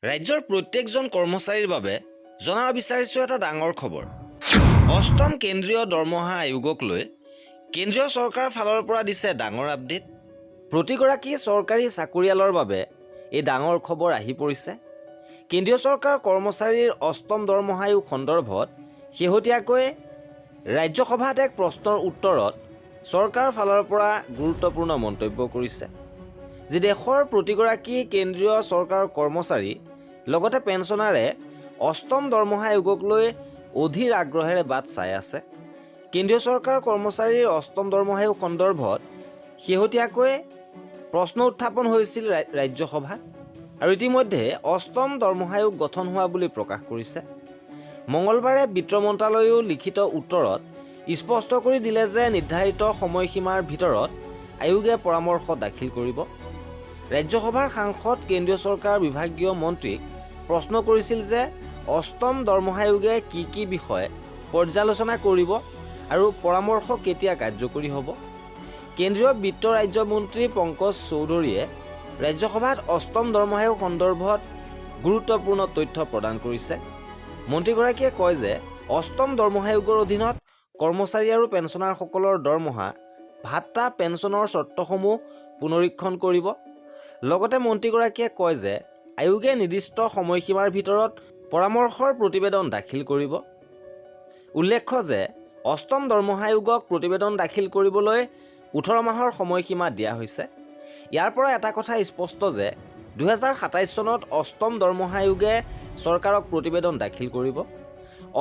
ৰাজ্যৰ প্ৰত্যেকজন কৰ্মচাৰীৰ বাবে জনাব বিচাৰিছোঁ এটা ডাঙৰ খবৰ। অষ্টম কেন্দ্ৰীয় দৰমহা আয়োগক লৈ কেন্দ্ৰীয় চৰকাৰৰ ফালৰ পৰা দিছে ডাঙৰ আপডেট। প্ৰতিগৰাকী চৰকাৰী চাকৰিয়ালৰ বাবে এই ডাঙৰ খবৰ আহি পৰিছে। কেন্দ্ৰীয় চৰকাৰৰ কৰ্মচাৰীৰ অষ্টম দৰমহা আয়োগ সন্দৰ্ভত শেহতীয়াকৈ ৰাজ্যসভাত এক প্ৰশ্নৰ উত্তৰত চৰকাৰৰ ফালৰ পৰা গুৰুত্বপূৰ্ণ মন্তব্য কৰিছে, যি দেশৰ প্ৰতিগৰাকী কেন্দ্ৰীয় চৰকাৰৰ কৰ্মচাৰী লগতে পেঞ্চনাৰে অষ্টম দৰমহা আয়োগক লৈ অধীৰ আগ্ৰহেৰে বাট চাই আছে। কেন্দ্ৰীয় চৰকাৰৰ কৰ্মচাৰীৰ অষ্টম দৰমহা আয়োগ সন্দৰ্ভত শেহতীয়াকৈ প্ৰশ্ন উত্থাপন হৈছিল ৰাজ্যসভাত, আৰু ইতিমধ্যে অষ্টম দৰমহা আয়োগ গঠন হোৱা বুলি প্ৰকাশ কৰিছে। মঙলবাৰে বিত্ত মন্ত্ৰালয়েও লিখিত উত্তৰত স্পষ্ট কৰি দিলে যে নিৰ্ধাৰিত সময়সীমাৰ ভিতৰত আয়োগে পৰামৰ্শ দাখিল কৰিব। ৰাজ্যসভাৰ সাংসদ কেন্দ্ৰীয় চৰকাৰৰ বিভাগীয় মন্ত্ৰীক প্ৰশ্ন কৰিছিল যে অষ্টম দৰমহা আয়োগে কি বিষয় পৰ্যালোচনা কৰিব আৰু পৰামৰ্শ কেতিয়া কাৰ্যকৰী হ'ব। কেন্দ্ৰীয় বিত্ত ৰাজ্যমন্ত্ৰী পংকজ চৌধুৰীয়ে ৰাজ্যসভাত অষ্টম দৰমহা আয়োগ সন্দৰ্ভত গুৰুত্বপূৰ্ণ তথ্য প্ৰদান কৰিছে। মন্ত্ৰীগৰাকীয়ে কয় যে অষ্টম দৰমহা আয়োগৰ অধীনত কৰ্মচাৰী আৰু পেঞ্চনাৰসকলৰ দৰমহা, ভাত্তা, পেঞ্চনৰ চৰ্তসমূহ পুনৰীক্ষণ কৰিব। লগতে মন্ত্ৰীগৰাকীয়ে কয় যে আয়োগে নিৰ্দিষ্ট সময়সীমাৰ ভিতৰত পৰামৰ্শৰ প্ৰতিবেদন দাখিল কৰিব। উল্লেখ্য যে অষ্টম দৰমহা আয়োগক প্ৰতিবেদন দাখিল কৰিবলৈ 18 মাহৰ সময়সীমা দিয়া হৈছে। ইয়াৰ পৰা এটা কথা স্পষ্ট যে 2027 চনত অষ্টম দৰমহা আয়োগে চৰকাৰক প্ৰতিবেদন দাখিল কৰিব।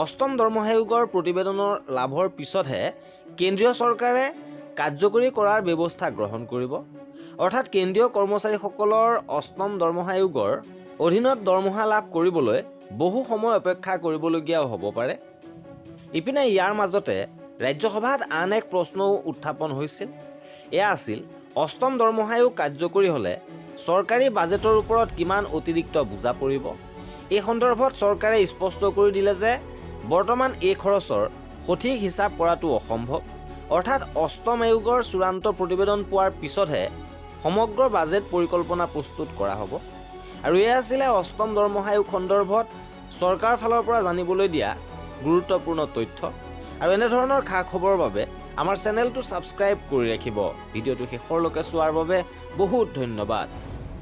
অষ্টম দৰমহা আয়োগৰ প্ৰতিবেদনৰ লাভৰ পিছতহে কেন্দ্ৰীয় চৰকাৰে কাৰ্যকৰী কৰাৰ ব্যৱস্থা গ্ৰহণ কৰিব। অৰ্থাৎ কেন্দ্ৰীয় কৰ্মচাৰীসকলৰ অষ্টম দৰমহা আয়োগৰ অধীনত দৰমহা লাভ কৰিবলৈ বহু সময় অপেক্ষা কৰিবলগীয়াও হ'ব পাৰে। ইপিনে ইয়াৰ মাজতে ৰাজ্যসভাত আন এক প্ৰশ্নও উত্থাপন হৈছিল। এয়া আছিল অষ্টম দৰমহা আয়োগ কাৰ্যকৰী হ'লে চৰকাৰী বাজেটৰ ওপৰত কিমান অতিৰিক্ত বোজা পৰিব। এই সন্দৰ্ভত চৰকাৰে স্পষ্ট কৰি দিলে যে বৰ্তমান এই খৰচৰ সঠিক হিচাপ কৰাটো অসম্ভৱ। অৰ্থাৎ অষ্টম আয়োগৰ চূড়ান্ত প্ৰতিবেদন পোৱাৰ পিছতহে সমগ্ৰ বাজেট পৰিকল্পনা প্ৰস্তুত কৰা হ'ব। আৰু এয়া আছিলে অষ্টম দৰমহা আয়োগ সন্দৰ্ভত চৰকাৰৰ ফালৰ পৰা জানিবলৈ দিয়া গুৰুত্বপূৰ্ণ তথ্য। আৰু এনেধৰণৰ খা খবৰৰ বাবে আমাৰ চেনেলটো ছাবস্ক্ৰাইব কৰি ৰাখিব। ভিডিঅ'টো শেষৰলৈকে চোৱাৰ বাবে বহুত ধন্যবাদ।